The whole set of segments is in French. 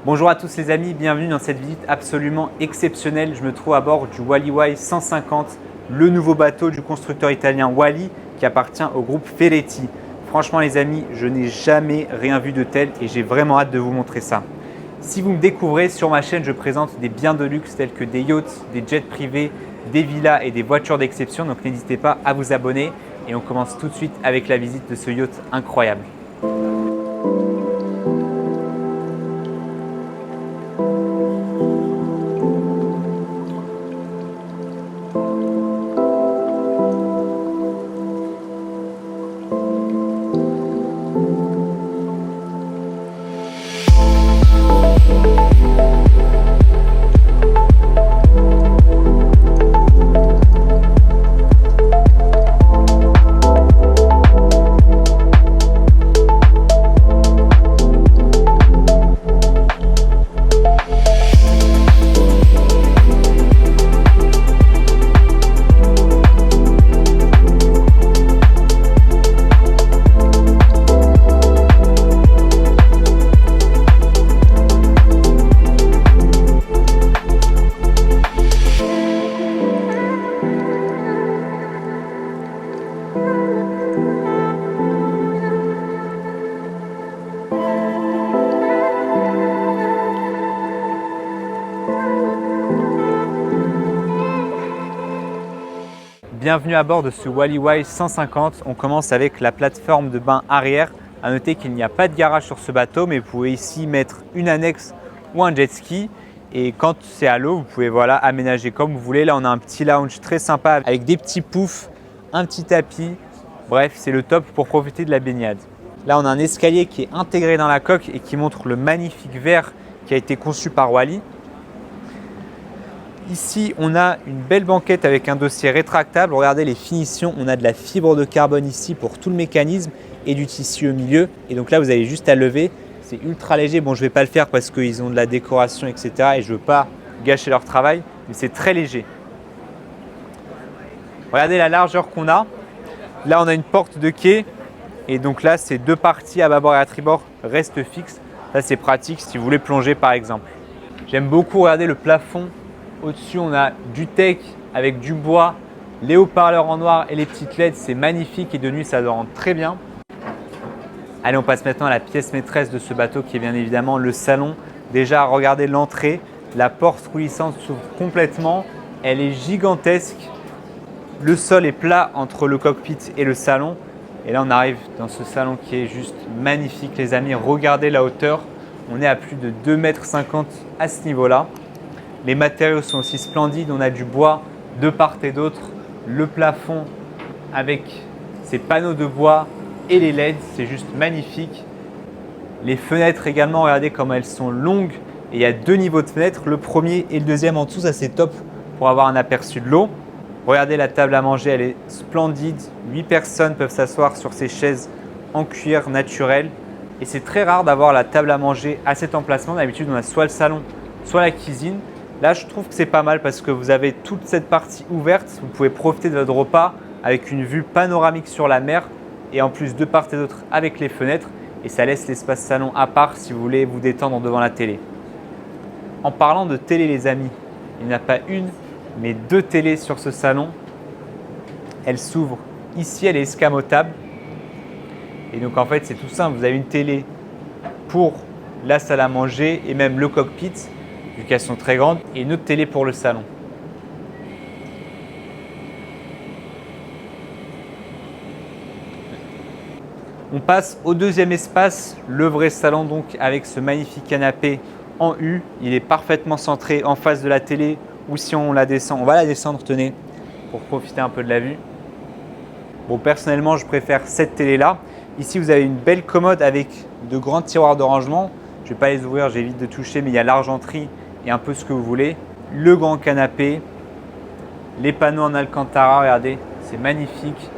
Bonjour à tous les amis, bienvenue dans cette visite absolument exceptionnelle. Je me trouve à bord du Wally 150, le nouveau bateau du constructeur italien Wally qui appartient au groupe Ferretti. Franchement les amis, je n'ai jamais rien vu de tel et j'ai vraiment hâte de vous montrer ça. Si vous me découvrez, sur ma chaîne, je présente des biens de luxe tels que des yachts, des jets privés, des villas et des voitures d'exception. Donc n'hésitez pas à vous abonner et on commence tout de suite avec la visite de ce yacht incroyable. Bienvenue à bord de ce Wally 150. On commence avec la plateforme de bain arrière. À noter qu'il n'y a pas de garage sur ce bateau, mais vous pouvez ici mettre une annexe ou un jet ski. Et quand c'est à l'eau, vous pouvez aménager comme vous voulez. Là, on a un petit lounge très sympa avec des petits poufs, un petit tapis. Bref, c'est le top pour profiter de la baignade. Là, on a un escalier qui est intégré dans la coque et qui montre le magnifique verre qui a été conçu par Wally. Ici, on a une belle banquette avec un dossier rétractable. Regardez les finitions. On a de la fibre de carbone ici pour tout le mécanisme et du tissu au milieu. Et donc là, vous avez juste à lever. C'est ultra léger. Bon, je ne vais pas le faire parce qu'ils ont de la décoration, etc. Et je ne veux pas gâcher leur travail, mais c'est très léger. Regardez la largeur qu'on a. Là, on a une porte de quai. Et donc là, ces deux parties à bâbord et à tribord restent fixes. Ça, c'est pratique si vous voulez plonger, par exemple. J'aime beaucoup regarder le plafond. Au-dessus, on a du teak avec du bois, les haut-parleurs en noir et les petites LED. C'est magnifique et de nuit, ça rend très bien. Allez, on passe maintenant à la pièce maîtresse de ce bateau qui est bien évidemment le salon. Déjà, regardez l'entrée. La porte coulissante s'ouvre complètement. Elle est gigantesque. Le sol est plat entre le cockpit et le salon. Et là, on arrive dans ce salon qui est juste magnifique, les amis. Regardez la hauteur. On est à plus de 2,50 m à ce niveau-là. Les matériaux sont aussi splendides, on a du bois de part et d'autre, le plafond avec ses panneaux de bois et les LED, c'est juste magnifique. Les fenêtres également, regardez comme elles sont longues et il y a deux niveaux de fenêtres, le premier et le deuxième en dessous, ça c'est top pour avoir un aperçu de l'eau. Regardez la table à manger, elle est splendide, 8 personnes peuvent s'asseoir sur ces chaises en cuir naturel et c'est très rare d'avoir la table à manger à cet emplacement. D'habitude on a soit le salon, soit la cuisine. Là, je trouve que c'est pas mal parce que vous avez toute cette partie ouverte. Vous pouvez profiter de votre repas avec une vue panoramique sur la mer et en plus de part et d'autre avec les fenêtres. Et ça laisse l'espace salon à part si vous voulez vous détendre devant la télé. En parlant de télé, les amis, il n'y en a pas une, mais deux télés sur ce salon. Elle s'ouvre ici, elle est escamotable. Et donc en fait, c'est tout simple. Vous avez une télé pour la salle à manger et même le cockpit, vu qu'elles sont très grandes, et une autre télé pour le salon. On passe au deuxième espace, le vrai salon donc avec ce magnifique canapé en U. Il est parfaitement centré en face de la télé ou si on la descend, on va la descendre, tenez, pour profiter un peu de la vue. Bon, personnellement, je préfère cette télé-là. Ici, vous avez une belle commode avec de grands tiroirs de rangement. Je ne vais pas les ouvrir, j'évite de toucher, mais il y a l'argenterie et un peu ce que vous voulez. Le grand canapé, les panneaux en Alcantara, regardez, c'est magnifique,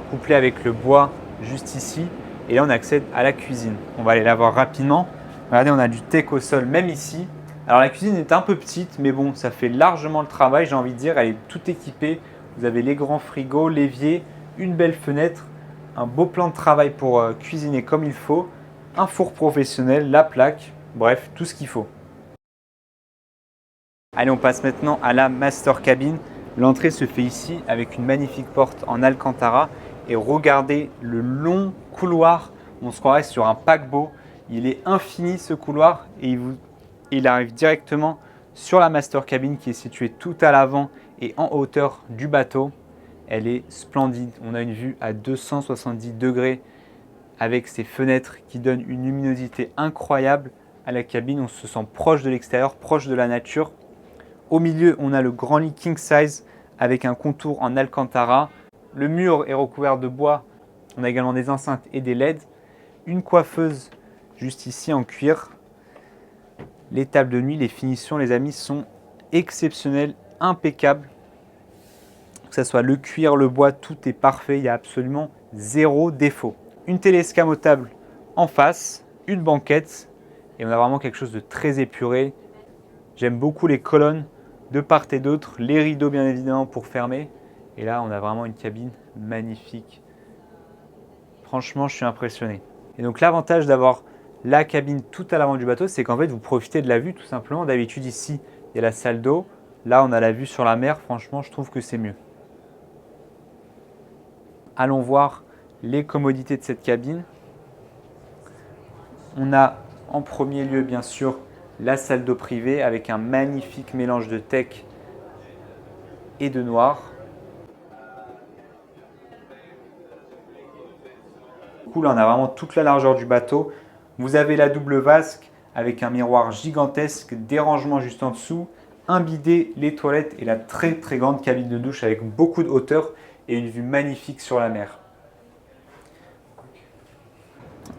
couplé avec le bois juste ici. Et là, on accède à la cuisine. On va aller la voir rapidement. Regardez, on a du teak au sol, même ici. Alors, la cuisine est un peu petite, mais bon, ça fait largement le travail, j'ai envie de dire. Elle est tout équipée. Vous avez les grands frigos, l'évier, une belle fenêtre, un beau plan de travail pour cuisiner comme il faut, un four professionnel, la plaque, bref, tout ce qu'il faut. Allez, on passe maintenant à la master cabin. L'entrée se fait ici avec une magnifique porte en Alcantara. Et regardez le long couloir. On se croirait sur un paquebot. Il est infini ce couloir et il arrive directement sur la master cabin qui est située tout à l'avant et en hauteur du bateau. Elle est splendide. On a une vue à 270 degrés avec ces fenêtres qui donnent une luminosité incroyable à la cabine. On se sent proche de l'extérieur, proche de la nature. Au milieu, on a le grand lit king size avec un contour en Alcantara. Le mur est recouvert de bois. On a également des enceintes et des LED. Une coiffeuse juste ici en cuir. Les tables de nuit, les finitions, les amis, sont exceptionnelles, impeccables. Que ce soit le cuir, le bois, tout est parfait. Il y a absolument zéro défaut. Une télé escamotable en face, une banquette. Et on a vraiment quelque chose de très épuré. J'aime beaucoup les colonnes de part et d'autre. Les rideaux, bien évidemment, pour fermer. Et là, on a vraiment une cabine magnifique. Franchement, je suis impressionné. Et donc, l'avantage d'avoir la cabine tout à l'avant du bateau, c'est qu'en fait, vous profitez de la vue tout simplement. D'habitude, ici, il y a la salle d'eau. Là, on a la vue sur la mer. Franchement, je trouve que c'est mieux. Allons voir les commodités de cette cabine. On a en premier lieu, bien sûr, la salle d'eau privée avec un magnifique mélange de teck et de noir. Là, on a vraiment toute la largeur du bateau. Vous avez la double vasque avec un miroir gigantesque, des rangements juste en dessous, un bidet, les toilettes et la très très grande cabine de douche avec beaucoup de hauteur et une vue magnifique sur la mer.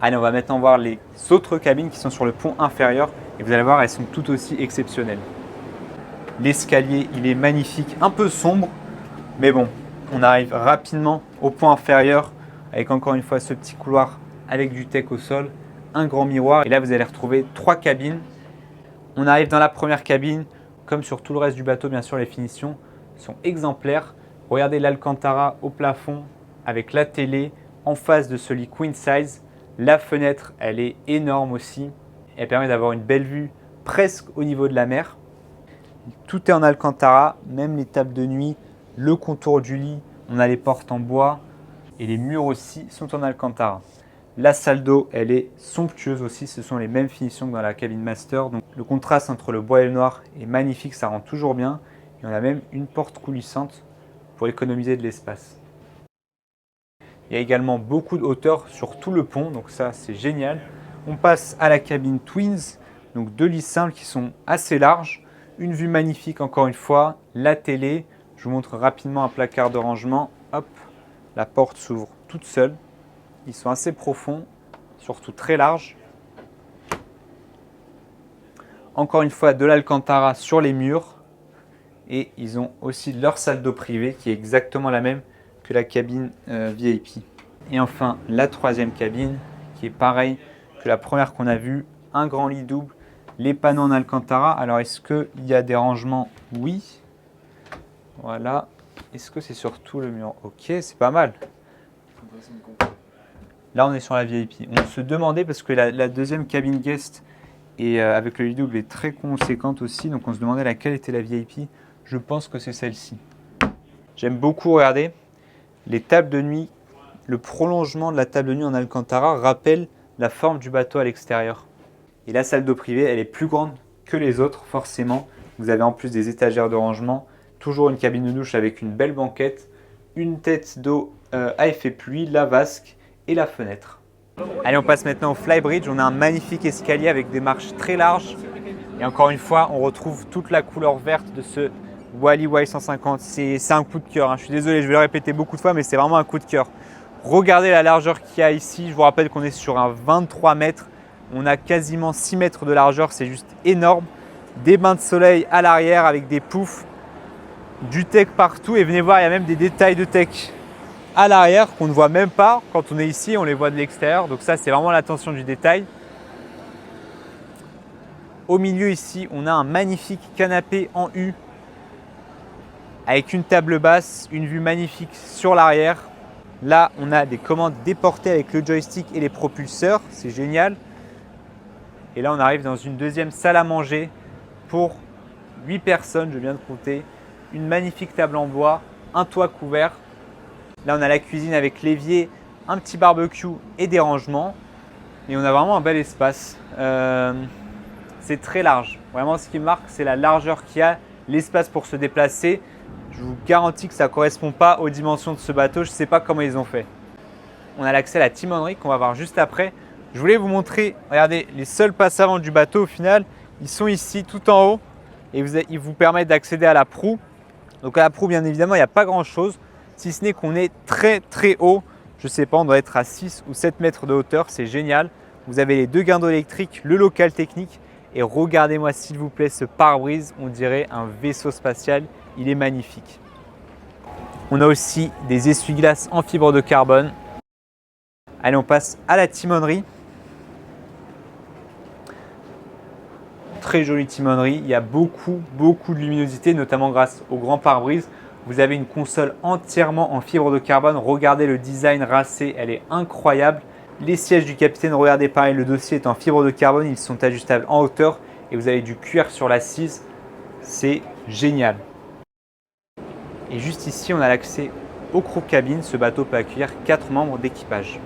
Allez, on va maintenant voir les autres cabines qui sont sur le pont inférieur et vous allez voir, elles sont tout aussi exceptionnelles. L'escalier, il est magnifique, un peu sombre, mais bon, on arrive rapidement au pont inférieur avec encore une fois ce petit couloir avec du teck au sol, un grand miroir et là vous allez retrouver 3 cabines. On arrive dans la première cabine, comme sur tout le reste du bateau, bien sûr les finitions sont exemplaires. Regardez l'Alcantara au plafond avec la télé en face de ce lit queen size. La fenêtre, elle est énorme aussi. Elle permet d'avoir une belle vue presque au niveau de la mer. Tout est en Alcantara, même les tables de nuit, le contour du lit. On a les portes en bois et les murs aussi sont en Alcantara. La salle d'eau, elle est somptueuse aussi. Ce sont les mêmes finitions que dans la cabine master. Donc, le contraste entre le bois et le noir est magnifique, ça rend toujours bien. Et on a même une porte coulissante pour économiser de l'espace. Il y a également beaucoup de hauteur sur tout le pont, donc ça c'est génial. On passe à la cabine Twins, donc 2 lits simples qui sont assez larges. Une vue magnifique encore une fois, la télé. Je vous montre rapidement un placard de rangement. Hop, la porte s'ouvre toute seule. Ils sont assez profonds, surtout très larges. Encore une fois, de l'Alcantara sur les murs. Et ils ont aussi leur salle d'eau privée qui est exactement la même que la cabine VIP. Et enfin, la troisième cabine qui est pareille que la première qu'on a vue. Un grand lit double, les panneaux en Alcantara. Alors, est-ce qu'il y a des rangements? Oui. Voilà. Est-ce que c'est sur tout le mur? Ok, c'est pas mal. Là, on est sur la VIP. On se demandait, parce que la deuxième cabine guest et avec le lit double est très conséquente aussi, donc on se demandait laquelle était la VIP. Je pense que c'est celle-ci. J'aime beaucoup regarder les tables de nuit. Le prolongement de la table de nuit en Alcantara rappelle la forme du bateau à l'extérieur. Et la salle d'eau privée, elle est plus grande que les autres, forcément. Vous avez en plus des étagères de rangement, toujours une cabine de douche avec une belle banquette, une tête d'eau à effet pluie, la vasque et la fenêtre. Allez, on passe maintenant au Flybridge. On a un magnifique escalier avec des marches très larges. Et encore une fois, on retrouve toute la couleur verte de ce Wally Y150. C'est un coup de cœur. Je suis désolé, je vais le répéter beaucoup de fois, mais c'est vraiment un coup de cœur. Regardez la largeur qu'il y a ici. Je vous rappelle qu'on est sur un 23 mètres. On a quasiment 6 mètres de largeur. C'est juste énorme. Des bains de soleil à l'arrière avec des poufs. Du teck partout. Et venez voir, il y a même des détails de teck à l'arrière qu'on ne voit même pas quand on est ici, on les voit de l'extérieur. Donc ça, c'est vraiment l'attention du détail. Au milieu ici, on a un magnifique canapé en U avec une table basse, une vue magnifique sur l'arrière. Là, on a des commandes déportées avec le joystick et les propulseurs. C'est génial. Et là, on arrive dans une deuxième salle à manger pour 8 personnes, je viens de compter, une magnifique table en bois, un toit couvert. Là, on a la cuisine avec l'évier, un petit barbecue et des rangements. Et on a vraiment un bel espace. C'est très large. Vraiment, ce qui me marque, c'est la largeur qu'il y a, l'espace pour se déplacer. Je vous garantis que ça ne correspond pas aux dimensions de ce bateau. Je ne sais pas comment ils ont fait. On a l'accès à la timonerie qu'on va voir juste après. Je voulais vous montrer, regardez, les seuls passes avant du bateau au final, ils sont ici tout en haut et ils vous permettent d'accéder à la proue. Donc à la proue, bien évidemment, il n'y a pas grand chose, si ce n'est qu'on est très très haut. Je ne sais pas, on doit être à 6 ou 7 mètres de hauteur, c'est génial. Vous avez les 2 guindeaux électriques, le local technique et regardez-moi s'il vous plaît ce pare-brise, on dirait un vaisseau spatial, il est magnifique. On a aussi des essuie-glaces en fibre de carbone. Allez, on passe à la timonerie. Très jolie timonerie, il y a beaucoup de luminosité, notamment grâce au grand pare-brise. Vous avez une console entièrement en fibre de carbone. Regardez le design racé, elle est incroyable. Les sièges du capitaine, regardez pareil, le dossier est en fibre de carbone, ils sont ajustables en hauteur et vous avez du cuir sur l'assise. C'est génial. Et juste ici, on a l'accès au crew cabine. Ce bateau peut accueillir 4 membres d'équipage.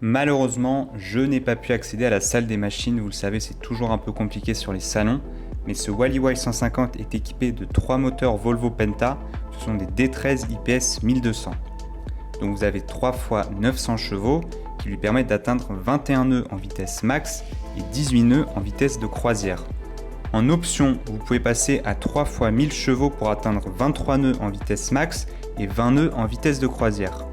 Malheureusement, je n'ai pas pu accéder à la salle des machines. Vous le savez, c'est toujours un peu compliqué sur les salons. Mais ce Wally 150 est équipé de 3 moteurs Volvo Penta. Ce sont des D13 IPS 1200. Donc vous avez 3 fois 900 chevaux qui lui permettent d'atteindre 21 nœuds en vitesse max et 18 nœuds en vitesse de croisière. En option, vous pouvez passer à 3 fois 1000 chevaux pour atteindre 23 nœuds en vitesse max et 20 nœuds en vitesse de croisière.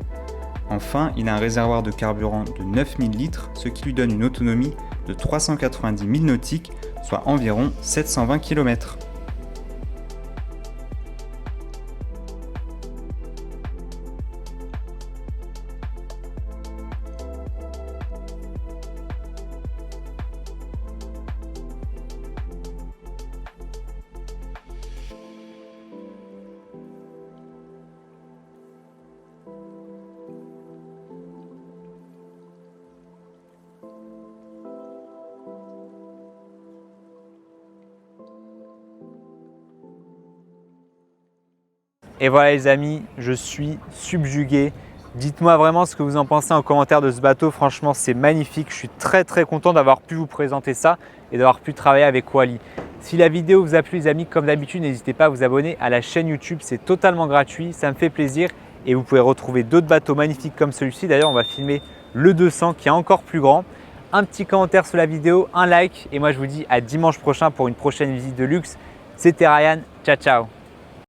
Enfin, il a un réservoir de carburant de 9000 litres, ce qui lui donne une autonomie de 390 000 nautiques, soit environ 720 km. Et voilà les amis, je suis subjugué. Dites-moi vraiment ce que vous en pensez en commentaire de ce bateau. Franchement, c'est magnifique. Je suis très content d'avoir pu vous présenter ça et d'avoir pu travailler avec Wally. Si la vidéo vous a plu les amis, comme d'habitude, n'hésitez pas à vous abonner à la chaîne YouTube. C'est totalement gratuit, ça me fait plaisir. Et vous pouvez retrouver d'autres bateaux magnifiques comme celui-ci. D'ailleurs, on va filmer le 200 qui est encore plus grand. Un petit commentaire sous la vidéo, un like. Et moi, je vous dis à dimanche prochain pour une prochaine visite de luxe. C'était Ryan, ciao ciao.